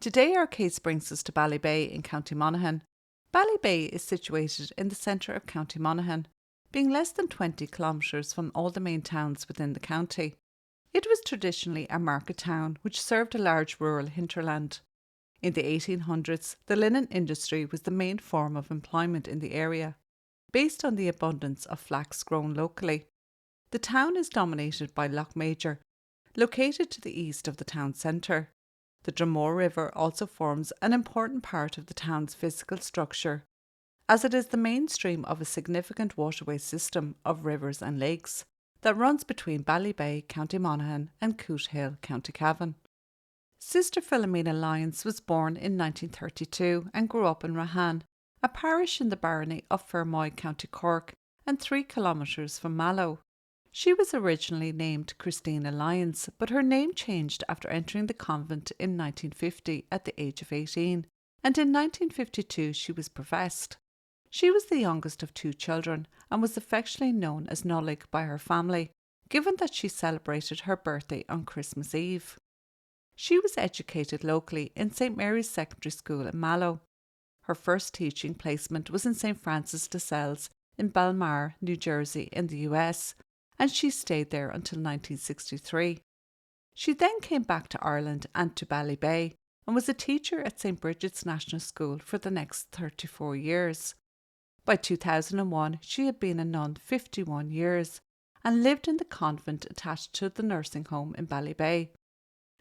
Today our case brings us to Ballybay in County Monaghan. Ballybay is situated in the centre of County Monaghan, being less than 20 kilometres from all the main towns within the county. It was traditionally a market town which served a large rural hinterland. In the 1800s, the linen industry was the main form of employment in the area, based on the abundance of flax grown locally. The town is dominated by Loch Major, located to the east of the town centre. The Dromore River also forms an important part of the town's physical structure, as it is the mainstream of a significant waterway system of rivers and lakes that runs between Ballybay, County Monaghan and Cootehill, County Cavan. Sister Philomena Lyons was born in 1932 and grew up in Rahan, a parish in the barony of Fermoy, County Cork, and 3 kilometres from Mallow. She was originally named Christina Lyons, but her name changed after entering the convent in 1950 at the age of 18, and in 1952 she was professed. She was the youngest of 2 children and was affectionately known as Nullig by her family, given that she celebrated her birthday on Christmas Eve. She was educated locally in St Mary's Secondary School in Mallow. Her first teaching placement was in St Francis de Sales in Belmar, New Jersey in the US, and she stayed there until 1963. She then came back to Ireland and to Ballybay and was a teacher at St Bridget's National School for the next 34 years. By 2001, she had been a nun 51 years and lived in the convent attached to the nursing home in Ballybay.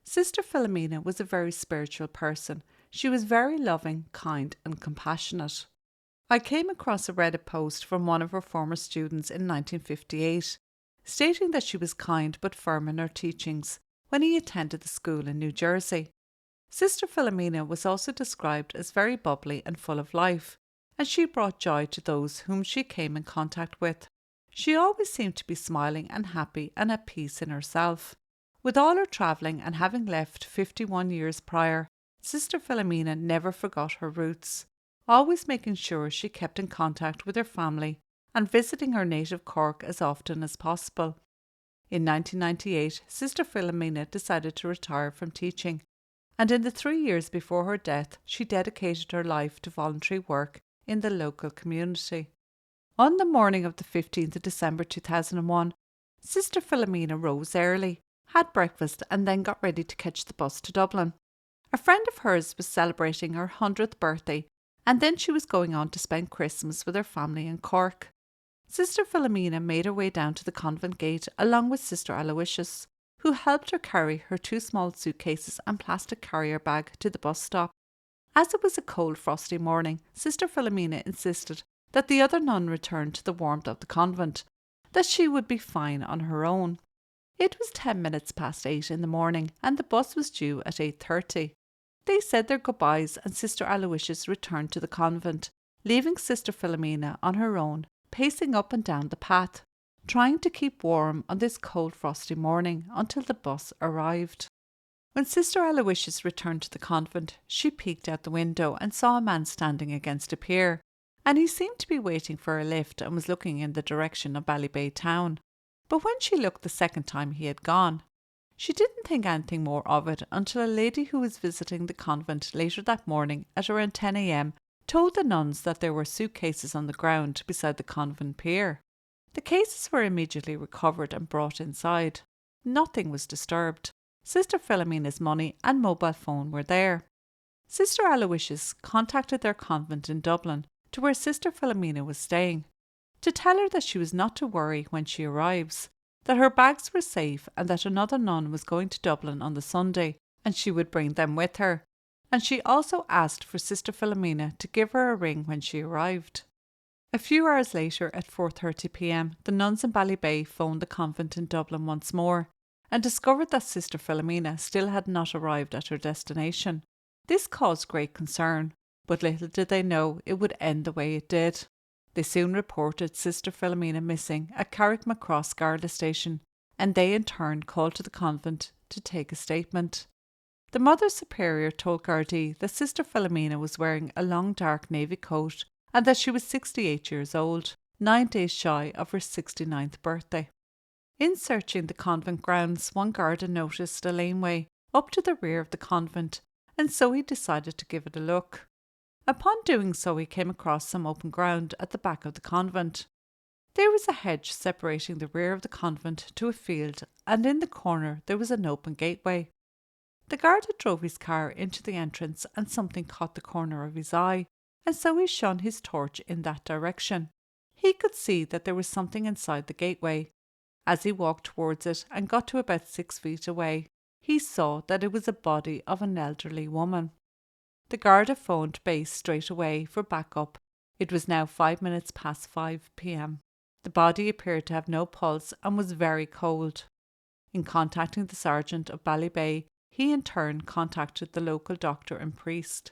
Sister Philomena was a very spiritual person. She was very loving, kind and compassionate. I came across a Reddit post from one of her former students in 1958, stating that she was kind but firm in her teachings when he attended the school in New Jersey. Sister Philomena was also described as very bubbly and full of life, and she brought joy to those whom she came in contact with. She always seemed to be smiling and happy and at peace in herself. With all her travelling and having left 51 years prior, Sister Philomena never forgot her roots, always making sure she kept in contact with her family and visiting her native Cork as often as possible. In 1998, Sister Philomena decided to retire from teaching, and in the 3 years before her death, she dedicated her life to voluntary work in the local community. On the morning of the 15th of December 2001, Sister Philomena rose early, had breakfast and then got ready to catch the bus to Dublin. A friend of hers was celebrating her 100th birthday, and then she was going on to spend Christmas with her family in Cork. Sister Philomena made her way down to the convent gate along with Sister Aloysius, who helped her carry her 2 small suitcases and plastic carrier bag to the bus stop. As it was a cold, frosty morning, Sister Philomena insisted that the other nun return to the warmth of the convent, that she would be fine on her own. It was 10 minutes past 8 in the morning and the bus was due at 8:30. They said their goodbyes and Sister Aloysius returned to the convent, leaving Sister Philomena on her own, pacing up and down the path, trying to keep warm on this cold frosty morning until the bus arrived. When Sister Aloysius returned to the convent, she peeked out the window and saw a man standing against a pier, and he seemed to be waiting for a lift and was looking in the direction of Ballybay town. But when she looked the second time, he had gone. She didn't think anything more of it until a lady who was visiting the convent later that morning at around 10 a.m. told the nuns that there were suitcases on the ground beside the convent pier. The cases were immediately recovered and brought inside. Nothing was disturbed. Sister Philomena's money and mobile phone were there. Sister Aloysius contacted their convent in Dublin, to where Sister Philomena was staying, to tell her that she was not to worry when she arrives, that her bags were safe and that another nun was going to Dublin on the Sunday and she would bring them with her. And she also asked for Sister Philomena to give her a ring when she arrived. A few hours later, at 4:30 p.m, the nuns in Ballybay phoned the convent in Dublin once more and discovered that Sister Philomena still had not arrived at her destination. This caused great concern, but little did they know it would end the way it did. They soon reported Sister Philomena missing at Carrickmacross Garda station, and they in turn called to the convent to take a statement. The Mother Superior told Gardaí that Sister Philomena was wearing a long dark navy coat and that she was 68 years old, 9 days shy of her 69th birthday. In searching the convent grounds, one Garda noticed a laneway up to the rear of the convent, and so he decided to give it a look. Upon doing so, he came across some open ground at the back of the convent. There was a hedge separating the rear of the convent to a field, and in the corner there was an open gateway. The guard had drove his car into the entrance, and something caught the corner of his eye, and so he shone his torch in that direction. He could see that there was something inside the gateway. As he walked towards it and got to about 6 feet away, he saw that it was a body of an elderly woman. The guard phoned base straight away for backup. It was now 5 minutes past 5 p.m. The body appeared to have no pulse and was very cold. In contacting the sergeant of Ballybay, he in turn contacted the local doctor and priest.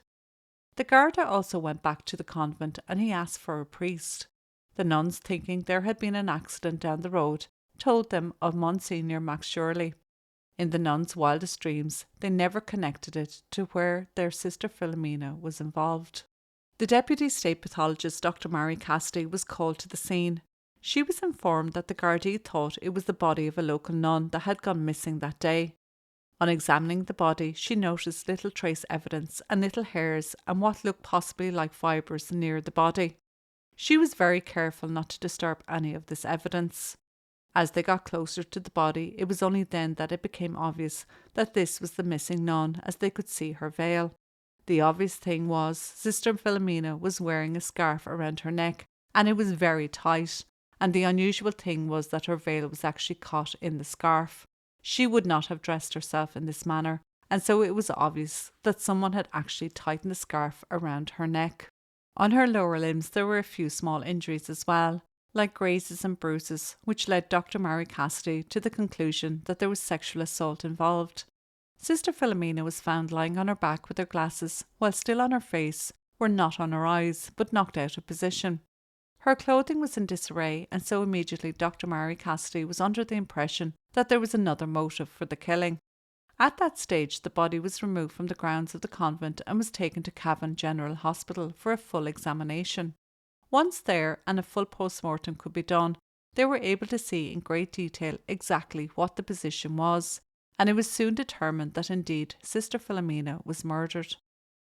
The Garda also went back to the convent and he asked for a priest. The nuns, thinking there had been an accident down the road, told them of Monsignor Max Shirley. In the nuns' wildest dreams, they never connected it to where their sister Philomena was involved. The Deputy State Pathologist, Dr. Mary Cassidy, was called to the scene. She was informed that the Gardaí thought it was the body of a local nun that had gone missing that day. On examining the body, she noticed little trace evidence and little hairs and what looked possibly like fibres near the body. She was very careful not to disturb any of this evidence. As they got closer to the body, it was only then that it became obvious that this was the missing nun, as they could see her veil. The obvious thing was Sister Philomena was wearing a scarf around her neck, and it was very tight, and the unusual thing was that her veil was actually caught in the scarf. She would not have dressed herself in this manner, and so it was obvious that someone had actually tightened the scarf around her neck. On her lower limbs there were a few small injuries as well, like grazes and bruises, which led Dr. Mary Cassidy to the conclusion that there was sexual assault involved. Sister Philomena was found lying on her back with her glasses, while still on her face, were not on her eyes, but knocked out of position. Her clothing was in disarray, and so immediately Dr. Mary Cassidy was under the impression that there was another motive for the killing. At that stage, the body was removed from the grounds of the convent and was taken to Cavan General Hospital for a full examination. Once there and a full post-mortem could be done, they were able to see in great detail exactly what the position was, and it was soon determined that indeed Sister Philomena was murdered.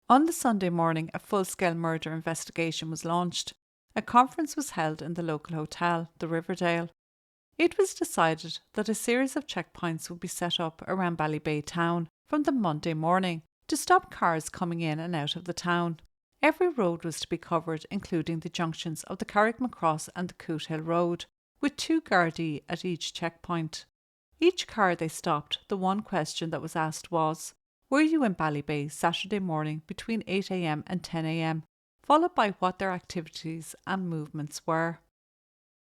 On the Sunday morning, a full-scale murder investigation was launched. A conference was held in the local hotel, the Riverdale. It was decided that a series of checkpoints would be set up around Ballybay town from the Monday morning to stop cars coming in and out of the town. Every road was to be covered, including the junctions of the Carrickmacross and the Cootehill Road, with 2 Gardaí at each checkpoint. Each car they stopped, the one question that was asked was, "Were you in Ballybay Saturday morning between 8 a.m. and 10 a.m?" followed by what their activities and movements were.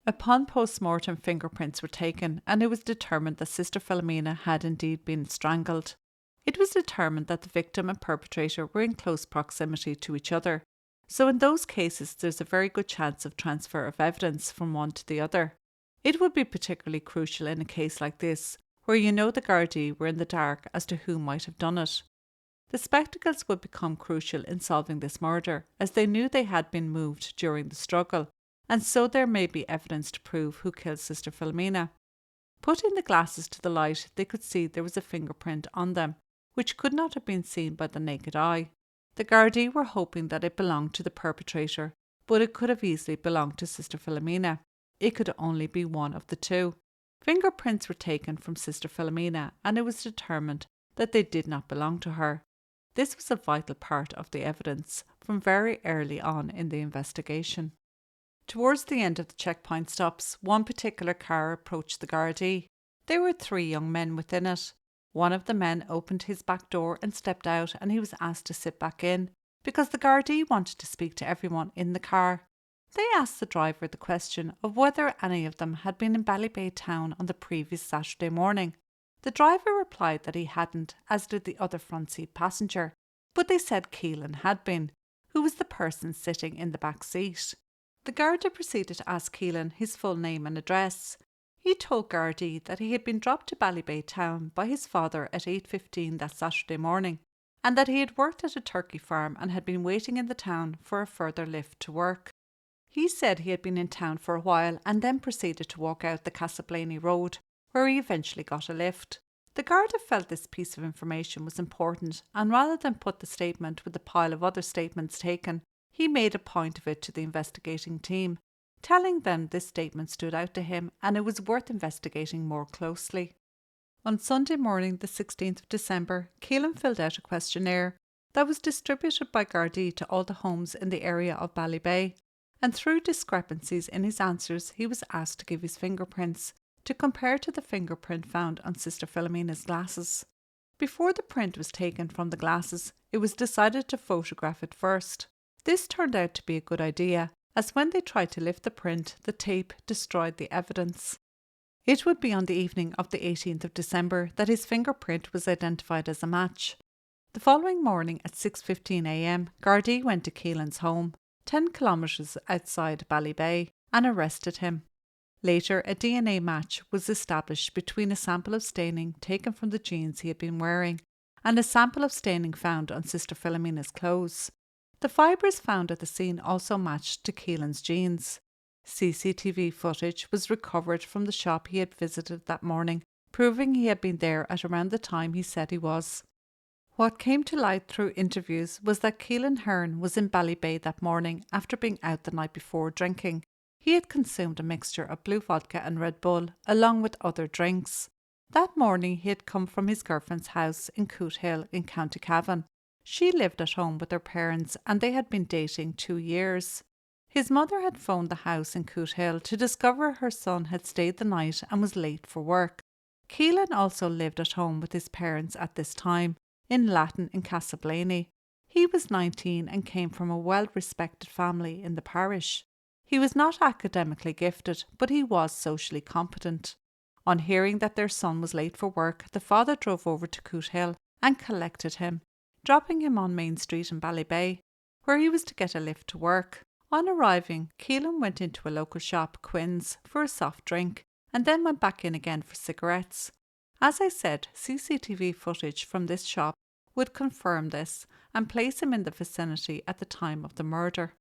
Upon post-mortem, fingerprints were taken, and it was determined that Sister Philomena had indeed been strangled. It was determined that the victim and perpetrator were in close proximity to each other, so in those cases there's a very good chance of transfer of evidence from one to the other. It would be particularly crucial in a case like this, where you know the Gardaí were in the dark as to who might have done it. The spectacles would become crucial in solving this murder, as they knew they had been moved during the struggle, and so there may be evidence to prove who killed Sister Philomena. Putting the glasses to the light, they could see there was a fingerprint on them, which could not have been seen by the naked eye. The Gardaí were hoping that it belonged to the perpetrator, but it could have easily belonged to Sister Philomena. It could only be one of the two. Fingerprints were taken from Sister Philomena, and it was determined that they did not belong to her. This was a vital part of the evidence from very early on in the investigation. Towards the end of the checkpoint stops, one particular car approached the Gardaí. There were 3 young men within it. One of the men opened his back door and stepped out, and he was asked to sit back in, because the Gardaí wanted to speak to everyone in the car. They asked the driver the question of whether any of them had been in Ballybay town on the previous Saturday morning. The driver replied that he hadn't, as did the other front seat passenger, but they said Keelan had been, who was the person sitting in the back seat. The Garda proceeded to ask Keelan his full name and address. He told Gardaí that he had been dropped to Ballybay town by his father at 8:15 that Saturday morning, and that he had worked at a turkey farm and had been waiting in the town for a further lift to work. He said he had been in town for a while and then proceeded to walk out the Castleblaney Road, where he eventually got a lift. The Garda felt this piece of information was important, and rather than put the statement with the pile of other statements taken, he made a point of it to the investigating team, telling them this statement stood out to him and it was worth investigating more closely. On Sunday morning, the 16th of December, Keelan filled out a questionnaire that was distributed by Gardaí to all the homes in the area of Ballybay, and through discrepancies in his answers, he was asked to give his fingerprints to compare to the fingerprint found on Sister Philomena's glasses. Before the print was taken from the glasses, it was decided to photograph it first. This turned out to be a good idea, as when they tried to lift the print, the tape destroyed the evidence. It would be on the evening of the 18th of December that his fingerprint was identified as a match. The following morning at 6:15 a.m, Gardaí went to Keelan's home, 10 kilometres outside Ballybay, and arrested him. Later, a DNA match was established between a sample of staining taken from the jeans he had been wearing and a sample of staining found on Sister Philomena's clothes. The fibres found at the scene also matched to Keelan's jeans. CCTV footage was recovered from the shop he had visited that morning, proving he had been there at around the time he said he was. What came to light through interviews was that Keelan Hearn was in Ballybay that morning after being out the night before drinking. He had consumed a mixture of blue vodka and Red Bull, along with other drinks. That morning he had come from his girlfriend's house in Coot Hill in County Cavan. She lived at home with her parents and they had been dating 2 years. His mother had phoned the house in Coot Hill to discover her son had stayed the night and was late for work. Keelan also lived at home with his parents at this time, in Latin in Casablanca. He was 19 and came from a well-respected family in the parish. He was not academically gifted, but he was socially competent. On hearing that their son was late for work, the father drove over to Coot Hill and collected him, dropping him on Main Street in Ballybay, where he was to get a lift to work. On arriving, Keelan went into a local shop, Quinn's, for a soft drink, and then went back in again for cigarettes. As I said, CCTV footage from this shop would confirm this and place him in the vicinity at the time of the murder.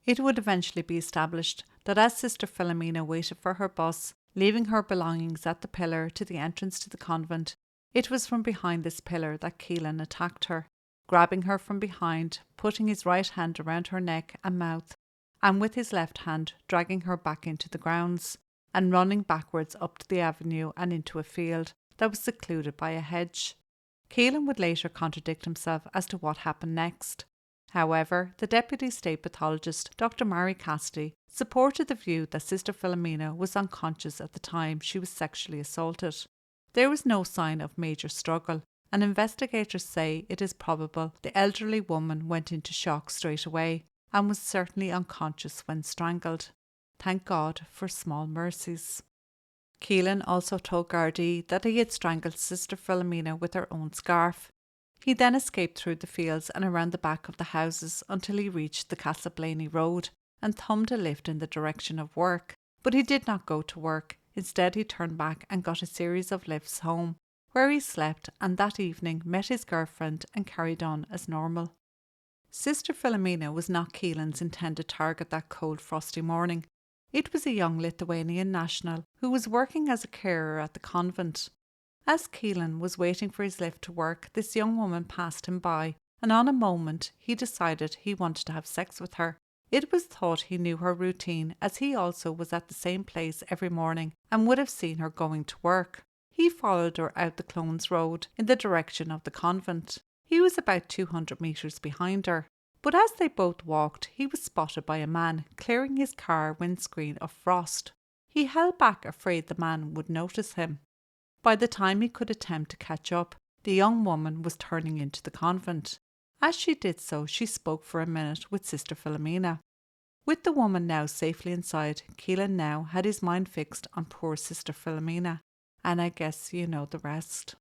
It would eventually be established that as Sister Philomena waited for her bus, leaving her belongings at the pillar to the entrance to the convent, it was from behind this pillar that Keelan attacked her, grabbing her from behind, putting his right hand around her neck and mouth, and with his left hand dragging her back into the grounds, and running backwards up to the avenue and into a field that was secluded by a hedge. Keelan would later contradict himself as to what happened next. However, the Deputy State Pathologist, Dr. Mary Cassidy, supported the view that Sister Philomena was unconscious at the time she was sexually assaulted. There was no sign of major struggle, and investigators say it is probable the elderly woman went into shock straight away and was certainly unconscious when strangled. Thank God for small mercies. Keelan also told Gardaí that he had strangled Sister Philomena with her own scarf. He then escaped through the fields and around the back of the houses until he reached the Casablanca Road and thumbed a lift in the direction of work. But he did not go to work. Instead, he turned back and got a series of lifts home, where he slept and that evening met his girlfriend and carried on as normal. Sister Philomena was not Keelan's intended target that cold, frosty morning. It was a young Lithuanian national who was working as a carer at the convent. As Keelan was waiting for his lift to work, this young woman passed him by, and on a moment he decided he wanted to have sex with her. It was thought he knew her routine, as he also was at the same place every morning and would have seen her going to work. He followed her out the Clones Road in the direction of the convent. He was about 200 metres behind her. But as they both walked, he was spotted by a man clearing his car windscreen of frost. He held back, afraid the man would notice him. By the time he could attempt to catch up, the young woman was turning into the convent. As she did so, she spoke for a minute with Sister Philomena. With the woman now safely inside, Keelan now had his mind fixed on poor Sister Philomena, and I guess you know the rest.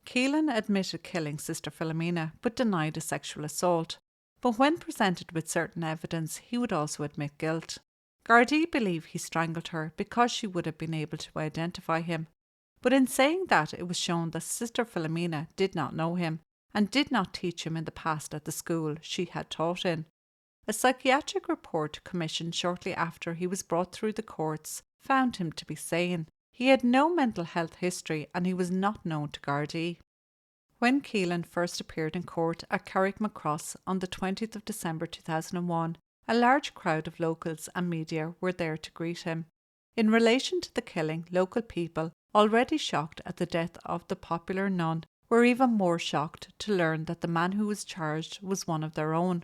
Keelan admitted killing Sister Philomena, but denied a sexual assault. But when presented with certain evidence, he would also admit guilt. Gardaí believe he strangled her because she would have been able to identify him. But in saying that, it was shown that Sister Philomena did not know him and did not teach him in the past at the school she had taught in. A psychiatric report commissioned shortly after he was brought through the courts found him to be sane, He had no mental health history and he was not known to Gardaí. When Keelan first appeared in court at Carrickmacross on the 20th of December 2001, a large crowd of locals and media were there to greet him. In relation to the killing, local people, already shocked at the death of the popular nun, were even more shocked to learn that the man who was charged was one of their own.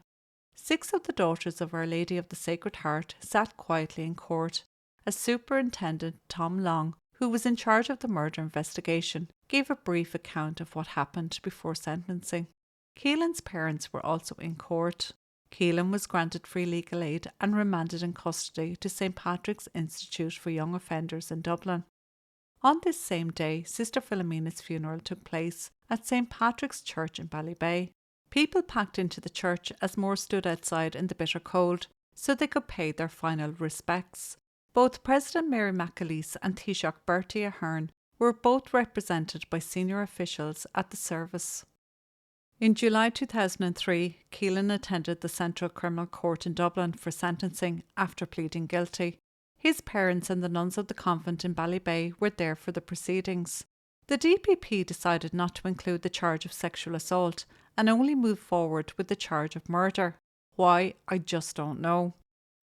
6 of the daughters of Our Lady of the Sacred Heart sat quietly in court, as Superintendent Tom Long, who was in charge of the murder investigation, gave a brief account of what happened before sentencing. Keelan's parents were also in court. Keelan was granted free legal aid and remanded in custody to St. Patrick's Institute for Young Offenders in Dublin. On this same day, Sister Philomena's funeral took place at St. Patrick's Church in Ballybay. People packed into the church as more stood outside in the bitter cold so they could pay their final respects. Both President Mary McAleese and Taoiseach Bertie Ahern were both represented by senior officials at the service. In July 2003, Keelan attended the Central Criminal Court in Dublin for sentencing after pleading guilty. His parents and the nuns of the convent in Ballybay were there for the proceedings. The DPP decided not to include the charge of sexual assault and only moved forward with the charge of murder. Why, I just don't know.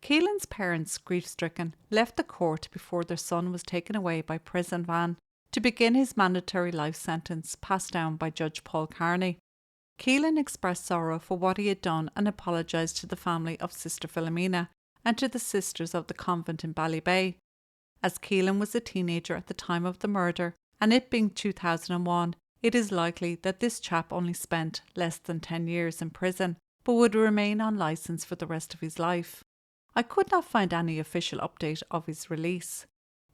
Keelan's parents, grief-stricken, left the court before their son was taken away by prison van to begin his mandatory life sentence passed down by Judge Paul Carney. Keelan expressed sorrow for what he had done and apologised to the family of Sister Philomena and to the sisters of the convent in Ballybay. As Keelan was a teenager at the time of the murder, and it being 2001, it is likely that this chap only spent less than 10 years in prison, but would remain on licence for the rest of his life. I could not find any official update of his release.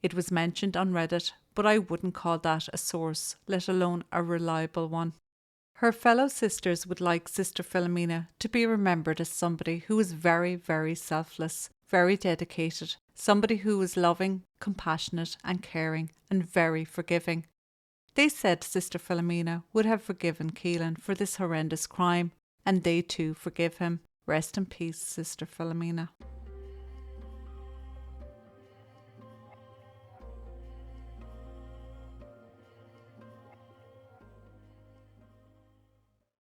It was mentioned on Reddit, but I wouldn't call that a source, let alone a reliable one. Her fellow sisters would like Sister Philomena to be remembered as somebody who was very, very selfless, very dedicated, somebody who was loving, compassionate and caring and very forgiving. They said Sister Philomena would have forgiven Keelan for this horrendous crime, and they too forgive him. Rest in peace, Sister Philomena.